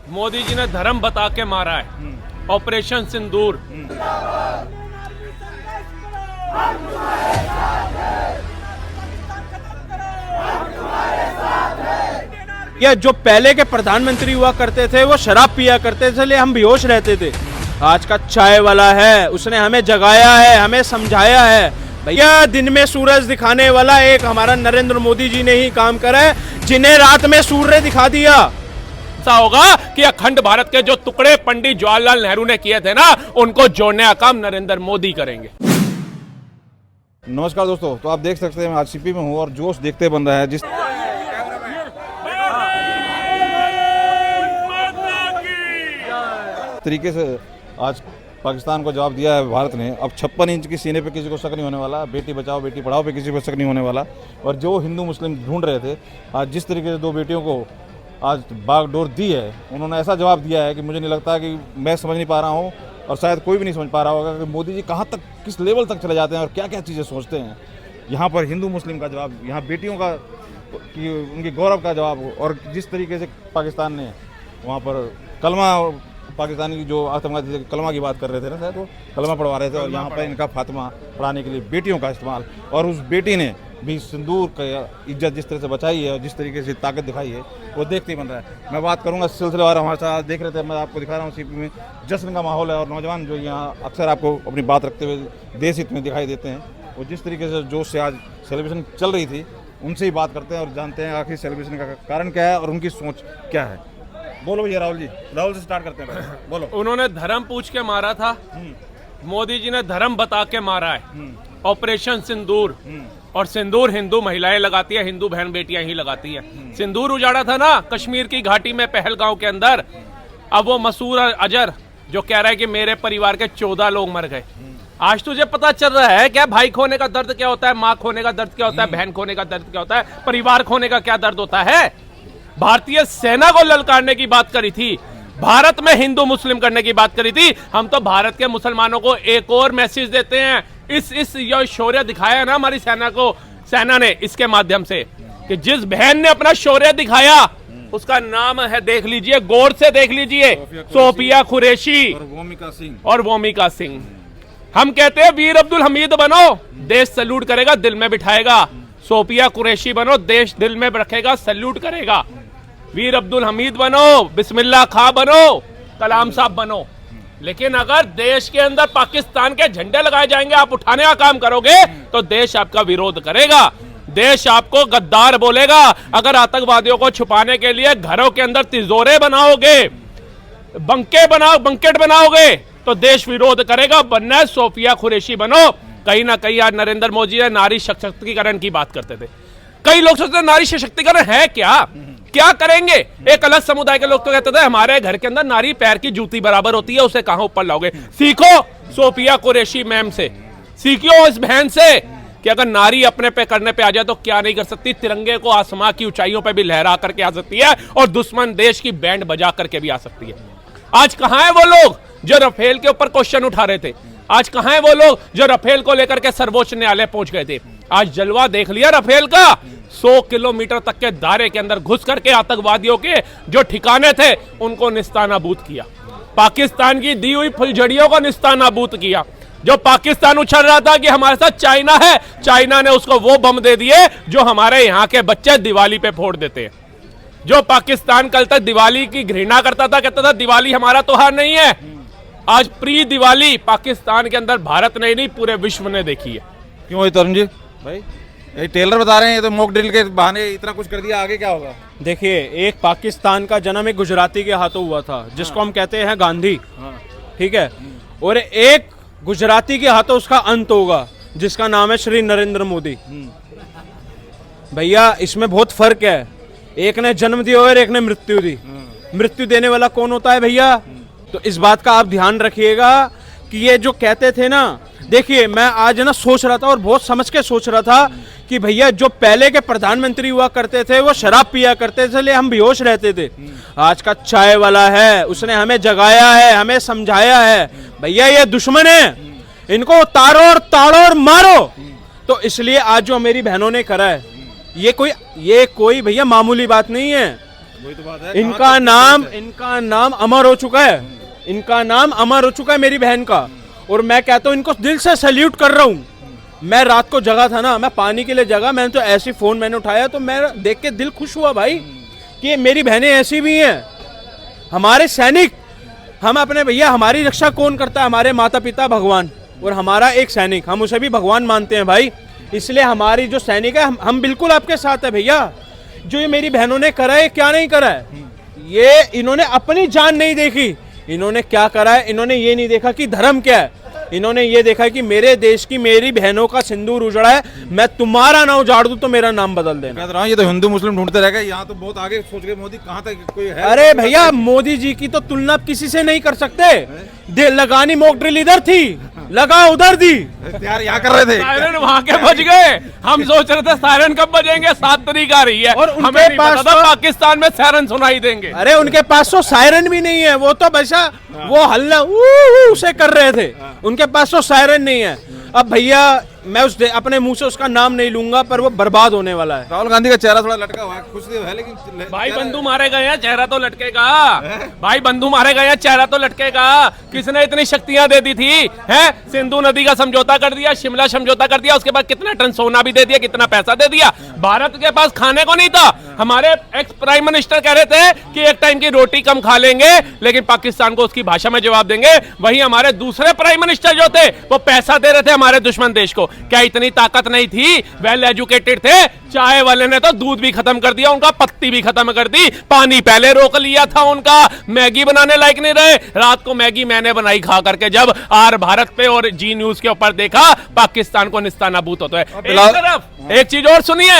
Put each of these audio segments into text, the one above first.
मोदी जी ने धर्म बता के मारा है। ऑपरेशन सिंदूर। या जो पहले के प्रधानमंत्री हुआ करते थे वो शराब पिया करते थे, इसलिए हम बेहोश रहते थे। आज का चाय वाला है, उसने हमें जगाया है, हमें समझाया है। भैया दिन में सूरज दिखाने वाला एक हमारा नरेंद्र मोदी जी ने ही काम करा है, जिन्हें रात में सूर्य दिखा दिया। ऐसा होगा कि अखंड भारत के जो टुकड़े पंडित जवाहरलाल नेहरू ने किए थे ना, उनको जोड़ने का काम नरेंद्र मोदी करेंगे। नमस्कार दोस्तों, तो आप देख सकते हैं मैं आज सीपी में हूँ और जोश देखते बन रहा है। जिस तरीके से आज पाकिस्तान को जवाब दिया है भारत ने, अब 56 इंच की सीने पे किसी को शक नहीं होने वाला, बेटी बचाओ बेटी पढ़ाओ पे किसी को शक नहीं होने वाला। और जो हिंदू मुस्लिम ढूंढ रहे थे, आज जिस तरीके से दो बेटियों को आज बागडोर दी है, उन्होंने ऐसा जवाब दिया है कि मुझे नहीं लगता कि मैं समझ नहीं पा रहा हूँ और शायद कोई भी नहीं समझ पा रहा होगा कि मोदी जी कहाँ तक, किस लेवल तक चले जाते हैं और क्या क्या चीज़ें सोचते हैं। यहाँ पर हिंदू मुस्लिम का जवाब, यहाँ बेटियों का कि उनके गौरव का जवाब, और जिस तरीके से पाकिस्तान ने वहाँ पर कलमा, पाकिस्तानी की जो आतंकवादी कलमा की बात कर रहे थे ना, शायद वो कलमा पढ़वा रहे थे, और यहाँ पर इनका फातिमा पढ़ाने के लिए बेटियों का इस्तेमाल, और उस बेटी ने भी सिंदूर का इज्जत जिस तरह से बचाई है और जिस तरीके से ताकत दिखाई है, वो देखते ही बन रहा है। मैं बात करूँगा सिलसिलेवार, हमारे साथ देख रहे थे, मैं आपको दिखा रहा हूँ सीपी में जश्न का माहौल है, और नौजवान जो यहाँ अक्सर आपको अपनी बात रखते हुए देश हित में दिखाई देते हैं, वो जिस तरीके से जोश से आज सेलिब्रेशन चल रही थी, उनसे ही बात करते हैं और जानते हैं आखिर सेलिब्रेशन का कारण क्या है और उनकी सोच क्या है। बोलो भैया राहुल जी, राहुल से स्टार्ट करते हैं। बोलो। उन्होंने धर्म पूछ के मारा था, मोदी जी ने धर्म बता के मारा है। ऑपरेशन सिंदूर। और सिंदूर हिंदू महिलाएं लगाती है, हिंदू बहन बेटियां ही लगाती है। सिंदूर उजाड़ा था ना कश्मीर की घाटी में, पहलगांव के अंदर। अब वो मसूर अजहर जो कह रहा है कि मेरे परिवार के 14 लोग मर गए। आज तुझे पता चल रहा है क्या भाई खोने का दर्द क्या होता है, माँ खोने का दर्द क्या होता है, बहन खोने का दर्द क्या होता है, परिवार खोने का क्या दर्द होता है। भारतीय सेना को ललकारने की बात करी थी, भारत में हिंदू मुस्लिम करने की बात करी थी। हम तो भारत के मुसलमानों को एक और मैसेज देते हैं, इस जो शौर्य दिखाया ना हमारी सेना ने इसके माध्यम से, कि जिस बहन ने अपना शौर्य दिखाया उसका नाम है, देख लीजिए, गौर से देख लीजिए, सोफिया कुरैशी और वोमिका सिंह। हम कहते हैं वीर अब्दुल हमीद बनो, देश सैल्यूट करेगा, दिल में बिठाएगा। सोफिया कुरैशी बनो, देश दिल में रखेगा, सैल्यूट करेगा। वीर अब्दुल हमीद बनो, बिस्मिल्लाह खां बनो, कलाम साहब बनो। लेकिन अगर देश के अंदर पाकिस्तान के झंडे लगाए जाएंगे, आप उठाने का काम करोगे, तो देश आपका विरोध करेगा, देश आपको गद्दार बोलेगा। अगर आतंकवादियों को छुपाने के लिए घरों के अंदर तिजोरे बनाओगे, बंकेट बनाओगे, तो देश विरोध करेगा। बनना है सोफिया कुरैशी बनो। कहीं ना कहीं आज नरेंद्र मोदी ने नारी सशक्तिकरण की बात करते थे। कई लोग सोचते हैं नारी सशक्तिकरण है क्या करेंगे। एक अलग समुदाय के लोग तो कहते थे हमारे घर के अंदर नारी पैर की जूती बराबर होती है, उसे कहां ऊपर लाओगे। सीखो सोफिया कुरैशी मैम से, सीखियो इस बहन से कि अगर नारी अपने पे करने पे आ जाए तो क्या नहीं कर सकती। तिरंगे को आसमां की ऊंचाइयों पे भी लहरा करके आ सकती है और दुश्मन देश की बैंड बजा करके भी आ सकती है। आज कहां है वो लोग जो राफेल के ऊपर क्वेश्चन उठा रहे थे? आज कहां है वो लोग जो राफेल को लेकर के सर्वोच्च न्यायालय पहुंच गए थे? आज जलवा देख लिया राफेल का। 100 किलोमीटर तक के दायरे के अंदर घुस करके आतंकवादियों के जो ठिकाने थे उनको निस्तानाबूद किया, पाकिस्तान की दी हुई फुलझड़ियों को निस्तानाबूद किया। जो पाकिस्तान उछल रहा था कि हमारे साथ चाइना है, चाइना ने उसको वो बम दे दिए जो हमारे यहाँ के बच्चे दिवाली पे फोड़ देते हैं। जो पाकिस्तान कल तक दिवाली की घृणा करता था, कहता था दिवाली हमारा त्योहार नहीं है, आज प्री दिवाली पाकिस्तान के अंदर भारत ने नहीं पूरे विश्व ने देखी है। क्यों है तरुण जी भाई, ये टेलर बता रहे हैं, तो मॉक ड्रिल के बहाने इतना कुछ कर दिया, आगे क्या होगा? देखिए, एक पाकिस्तान का जन्म एक गुजराती के हाथों हुआ था, जिसको हम कहते हैं गांधी, ठीक है, और एक गुजराती के हाथों उसका अंत होगा, जिसका नाम है श्री नरेंद्र मोदी। भैया इसमें बहुत फर्क है, एक ने जन्म दिया और एक ने मृत्यु दी। मृत्यु देने वाला कौन होता है भैया? तो इस बात का आप ध्यान रखिएगा कि ये जो कहते थे ना, देखिए मैं आज ना सोच रहा था और बहुत समझ के सोच रहा था कि भैया जो पहले के प्रधानमंत्री हुआ करते थे वो शराब पिया करते थे, इसलिए हम बेहोश रहते थे। आज का चाय वाला है, उसने हमें जगाया है, हमें समझाया है। भैया ये दुश्मन है, इनको तारो और ताड़ो और मारो। तो इसलिए आज जो मेरी बहनों ने करा है, ये कोई भैया मामूली बात नहीं है। वही तो बात है। इनका नाम अमर हो चुका है, इनका नाम अमर हो चुका है मेरी बहन का। और मैं कहता हूँ इनको दिल से सैल्यूट कर रहा हूँ। मैं रात को जगा था ना, मैं पानी के लिए जगा, मैंने तो ऐसी फोन मैंने उठाया तो मैं देख के दिल खुश हुआ भाई कि मेरी बहनें ऐसी भी हैं। हमारे सैनिक, हम अपने भैया, हमारी रक्षा कौन करता है? हमारे माता पिता, भगवान, और हमारा एक सैनिक, हम उसे भी भगवान मानते हैं भाई। इसलिए हमारी जो सैनिक है, हम बिल्कुल आपके साथ है भैया। जो ये मेरी बहनों ने करा है, क्या नहीं करा है, ये इन्होंने अपनी जान नहीं देखी। इन्होंने क्या करा है, इन्होंने ये नहीं देखा कि धर्म क्या है, इन्होंने ये देखा कि मेरे देश की, मेरी बहनों का सिंदूर उजड़ा है, मैं तुम्हारा ना उजाड़ दूं तो मेरा नाम बदल देना। कह रहा हूँ ये तो हिंदू मुस्लिम ढूंढते रह गए, यहाँ तो बहुत आगे सोच गए मोदी, कहाँ तक कोई है? अरे भैया, मोदी जी की तो तुलना आप किसी से नहीं कर सकते। लगानी मॉक ड्रिल इधर थी, लगा उधर दी। यार यहाँ कर रहे थे, सायरन वहां के बज गए। हम सोच रहे थे सायरन कब बजेंगे, 7 तारीख आ रही है, और उनके हमें नहीं पास पता था तो- पाकिस्तान में सायरन सुनाई देंगे। अरे उनके पास तो सायरन भी नहीं है, वो तो बसा वो हल्ला ऊ से कर रहे थे, उनके पास तो सायरन नहीं है। अब भैया मैं अपने मुंह से उसका नाम नहीं लूंगा, पर वो बर्बाद होने वाला है। राहुल गांधी का चेहरा थोड़ा लटका हुआ है, खुश तो है लेकिन भाई बंधु मारे गए हैं, चेहरा तो लटकेगा। भाई बंधु मारे गए हैं, चेहरा तो लटकेगा। किसने इतनी शक्तियां दे दी थी? हैं? सिंधु नदी का समझौता कर दिया, शिमला समझौता कर दिया, उसके बाद कितना टन सोना भी दे दिया, कितना पैसा दे दिया। भारत के पास खाने को नहीं था। हमारे एक्स प्राइम मिनिस्टर कह रहे थे कि एक टाइम की रोटी कम खा लेंगे, लेकिन पाकिस्तान को उसकी भाषा में जवाब देंगे। वहीं हमारे दूसरे प्राइम मिनिस्टर जो थे, वो पैसा दे रहे थे हमारे दुश्मन देश को। क्या इतनी ताकत नहीं थी? वेल एजुकेटेड थे। चाय वाले ने तो दूध भी खत्म कर दिया, उनका पत्ती भी खत्म कर दी, पानी पहले रोक लिया था उनका, मैगी बनाने लायक नहीं रहे। रात को मैगी मैंने बनाई खा करके, जब आर भारत पे और जी न्यूज के ऊपर देखा पाकिस्तान को निस्तानाबूत होता है। एक तरफ एक चीज और सुनिए,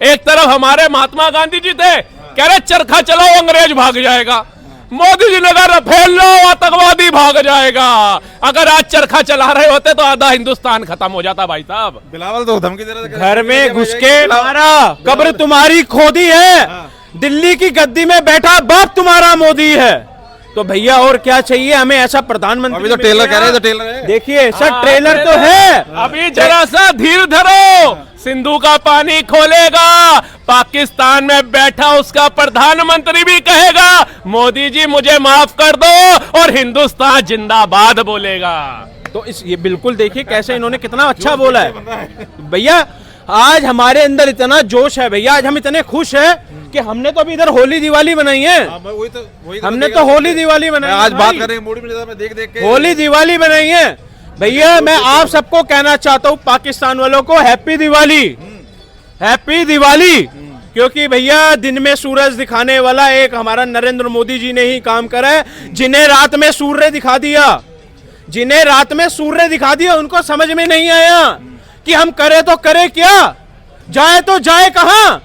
एक तरफ हमारे महात्मा गांधी जी थे, कह रहे चरखा चलाओ अंग्रेज भाग जाएगा। मोदी जी ने कहा रफेल लो आतंकवादी भाग जाएगा। अगर आज चरखा चला रहे होते तो आधा हिंदुस्तान खत्म हो जाता भाई साहब। बिलावल तो धमकी दे रहे थे, घर में घुस के मारा, कब्र तुम्हारी खोदी है, दिल्ली की गद्दी में बैठा बाप तुम्हारा मोदी है। तो भैया और क्या चाहिए हमें? ऐसा प्रधानमंत्री। अभी तो टेलर कह रहे हैं, तो टेलर है। देखिए सर, ट्रेलर तो है। अभी जरा सा धीर धरो, सिंधु का पानी खोलेगा, पाकिस्तान में बैठा उसका प्रधानमंत्री भी कहेगा मोदी जी मुझे माफ कर दो, और हिंदुस्तान जिंदाबाद बोलेगा। तो ये बिल्कुल देखिए कैसे इन्होंने कितना अच्छा बोला है भैया। आज हमारे अंदर इतना जोश है भैया, आज हम इतने खुश हैं कि हमने तो अभी इधर होली दिवाली बनाई है। हमने तो होली दिवाली बनाई है। आज बात करेंगे मूड में देख देख के होली दिवाली बनाई है भैया। मैं आप सबको कहना चाहता हूँ, पाकिस्तान वालों को हैप्पी दिवाली, हैप्पी दिवाली। क्योंकि भैया दिन में सूरज दिखाने वाला एक हमारा नरेंद्र मोदी जी ने ही काम करा है, जिन्हें रात में सूर्य दिखा दिया, जिन्हें रात में सूर्य दिखा दिया। उनको समझ में नहीं आया कि हम करे तो करे क्या, जाए तो जाए कहां।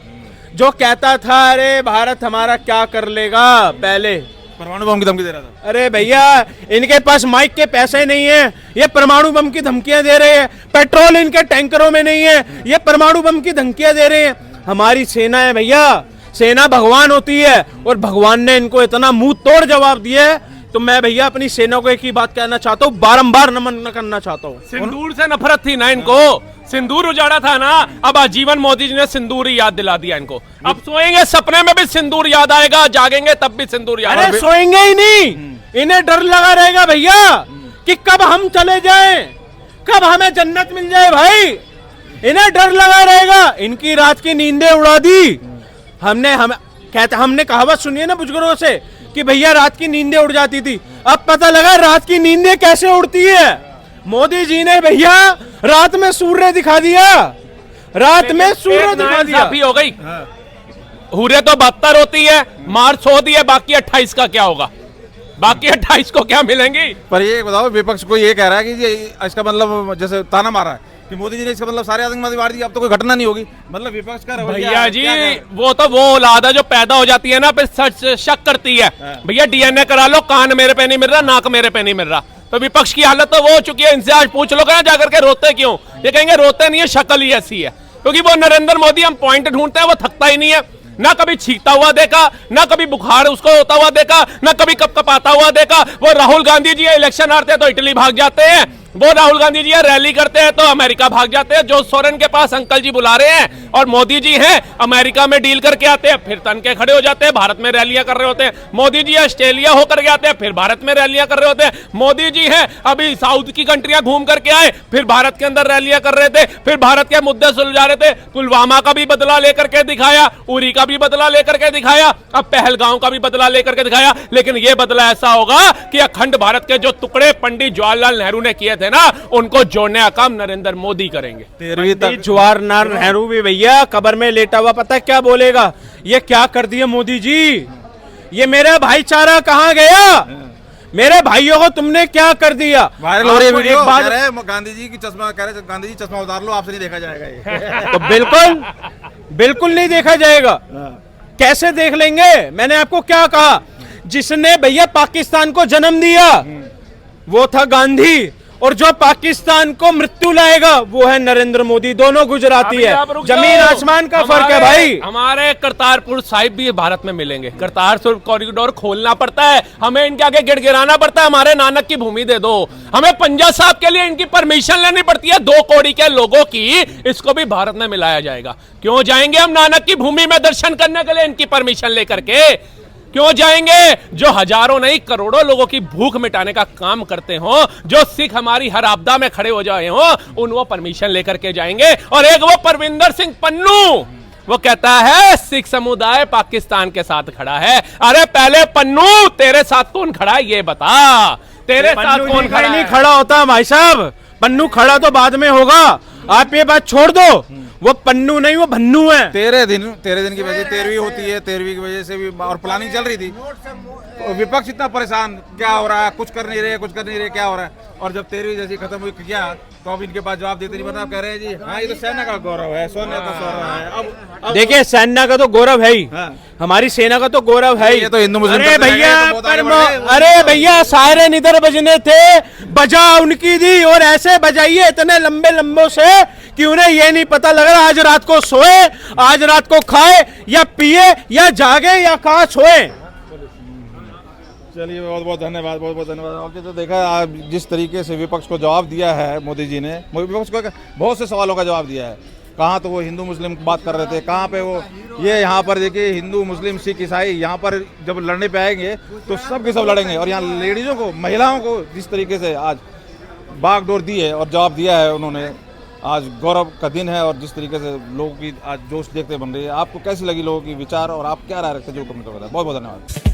जो कहता था अरे भारत हमारा क्या कर लेगा, पहले परमाणु बम की धमकी दे रहा था। अरे भैया इनके पास माइक के पैसे नहीं है, ये परमाणु बम की धमकियां दे रहे हैं। पेट्रोल इनके टैंकरों में नहीं है, ये परमाणु बम की धमकियां दे रहे हैं। हमारी सेना है भैया, सेना भगवान होती है, और भगवान ने इनको इतना मुंह तोड़ जवाब दिया है। तो मैं भैया अपनी सेना को एक ही बात कहना चाहता हूँ, बारंबार नमन करना चाहता हूँ। सिंदूर से नफरत थी ना इनको, सिंदूर उजाड़ा था ना, अब आजीवन मोदी जी ने सिंदूर ही याद दिला दिया इनको। अब सोएंगे सपने में भी सिंदूर याद आएगा, जागेंगे तब भी सिंदूर याद आएगा। अरे सोएंगे ही नहीं, इन्हें डर लगा रहेगा भैया कि कब हम चले जाएं, कब हमें जन्नत मिल जाए भाई। इन्हें डर लगा रहेगा, इनकी रात की नींदें उड़ा दी हमने कहावत सुनी है ना बुजुर्गों से कि भैया रात की नींदें उड़ जाती थी। अब पता लगा रात की नींदें कैसे उड़ती है। मोदी जी ने भैया रात में सूर्य दिखा दिया, रात में सूर्य दिखा दिया। हो गई हुरे तो 72 होती है, मार्च होती है, बाकी 28 का क्या होगा? बाकी 28 को क्या मिलेंगी? पर ये बताओ, विपक्ष को ये कह रहा है कि ये इसका मतलब जैसे ताना मारा है कि मोदी जी ने इसका मतलब सारे आतंकवादी मार दिए, अब तो कोई घटना नहीं होगी। मतलब विपक्ष का भैया जी वो तो वो औलाद है जो पैदा हो जाती है ना, फिर सच शक करती है। भैया डीएनए करा लो, कान मेरे पे नहीं मिल रहा, नाक मेरे पे नहीं मिल रहा। तो विपक्ष की हालत तो वो हो चुकी है। इनसे आज पूछ लो ना जाकर के रोते क्यों, ये कहेंगे रोते नहीं है, शक्ल ही ऐसी है। क्योंकि वो नरेंद्र मोदी हम पॉइंट ढूंढते हैं, वो थकता ही नहीं है। ना कभी छींकता हुआ देखा, ना कभी बुखार उसको होता हुआ देखा, ना कभी कपकपाता हुआ देखा। वो राहुल गांधी जी इलेक्शन हारते तो इटली भाग जाते हैं, वो राहुल गांधी जी रैली करते हैं तो अमेरिका भाग जाते हैं, जो सोरेन के पास अंकल जी बुला रहे हैं, और मोदी जी हैं अमेरिका में डील करके आते हैं, फिर तन के खड़े हो जाते हैं, भारत में रैलियां कर रहे होते हैं। मोदी जी ऑस्ट्रेलिया होकर के आते हैं, फिर भारत में रैलियां कर रहे होते हैं। मोदी जी हैं अभी साउथ की कंट्रियां घूम करके आए, फिर भारत के अंदर रैलियां कर रहे थे, फिर भारत के मुद्दे सुलझा रहे थे। पुलवामा का भी बदला लेकर के दिखाया, उरी का भी बदला लेकर के दिखाया, अब पहलगांव का भी बदला लेकर के दिखाया। लेकिन यह बदला ऐसा होगा कि अखंड भारत के जो टुकड़े पंडित जवाहरलाल नेहरू ने किए थे ना, उनको जोड़ने का काम नरेंद्र मोदी करेंगे। पंडित जवाहरलाल नेहरू भी भैया कब्र में लेटा हुआ पता है क्या बोलेगा, ये क्या कर दिया मोदी जी, ये मेरा भाईचारा कहाँ गया, मेरे भाइयों को तुमने क्या कर दिया। वायरल हो रही है वीडियो, बात कह रहे हैं गांधी जी की चश्मा, कह रहे हैं गांधी जी चश्मा उतार लो, आपसे नहीं देखा जाएगा ये। तो बिल्कुल बिल्कुल नहीं देखा जाएगा। कैसे देख लेंगे, मैंने आपको क्या कहा, जिसने भैया पाकिस्तान को जन्म दिया वो था गांधी, और जो पाकिस्तान को मृत्यु लाएगा वो है नरेंद्र मोदी। दोनों गुजराती है, जमीन आसमान का फर्क है भाई। हमारे करतारपुर साहिब भी भारत में मिलेंगे, करतारपुर कॉरिडोर खोलना पड़ता है, हमें इनके आगे गिड़गिड़ाना पड़ता है, हमारे नानक की भूमि दे दो। हमें पंजा साहब के लिए इनकी परमिशन लेनी पड़ती है 2 कौड़ी के लोगों की, इसको भी भारत में मिलाया जाएगा। क्यों जाएंगे हम नानक की भूमि में दर्शन करने के लिए इनकी परमिशन लेकर के? क्यों जाएंगे? जो हजारों नहीं करोड़ों लोगों की भूख मिटाने का काम करते हो, जो सिख हमारी हर आपदा में खड़े हो जाए हो, उन वो परमिशन लेकर के जाएंगे। और एक वो परविंदर सिंह पन्नू, वो कहता है सिख समुदाय पाकिस्तान के साथ खड़ा है। अरे पहले पन्नू तेरे साथ कौन खड़ा है ये बता, तेरे साथ कौन खड़ा नहीं खड़ा होता भाई साहब, पन्नू खड़ा तो बाद में होगा, आप ये बात छोड़ दो। वो पन्नू नहीं, वो भन्नू है। 13 दिन की वजह 13वीं होती है, 13वीं की वजह से भी और प्लानिंग चल रही थी। विपक्ष इतना परेशान, क्या हो रहा है, कुछ कर नहीं रहे, क्या हो रहा है। और जब 13वीं जैसी खत्म हुई किया तो अब इनके पास जवाब देते नहीं बता, कह रहे हैं जी हाँ ये तो सेना का गौरव है, सोने का गौरव है। अब देखिए सेना का तो गौरव है ही, हमारी सेना का तो गौरव है ही। ये तो हिंदू मुस्लिम अरे भैया सायरन इधर बजने थे, बजा उनकी दी, और ऐसे बजाइए इतने लंबे लंबों से कि उन्हें ये नहीं पता लग रहा आज रात को सोए, आज रात को खाए या पिए या जागे या कहाँ सोए। चलिए बहुत बहुत धन्यवाद, बहुत बहुत धन्यवाद। आपने तो देखा आप जिस तरीके से विपक्ष को जवाब दिया है मोदी जी ने, विपक्ष को बहुत से सवालों का जवाब दिया है। कहाँ तो वो हिंदू मुस्लिम की बात कर रहे थे, कहाँ पे वो ये यहाँ पर देखिए हिंदू मुस्लिम सिख ईसाई यहाँ पर जब लड़ने पे आएंगे तो सब के सब लड़ेंगे। और यहाँ लेडीज़ों को, महिलाओं को जिस तरीके से आज बागडोर दी है और जवाब दिया है उन्होंने, आज गौरव का दिन है। और जिस तरीके से लोगों की आज जोश देखते बन रही है, आपको कैसी लगी लोगों की विचार और आप क्या राय रखते हैं जो कमेंट कर रहे हैं। बहुत बहुत धन्यवाद।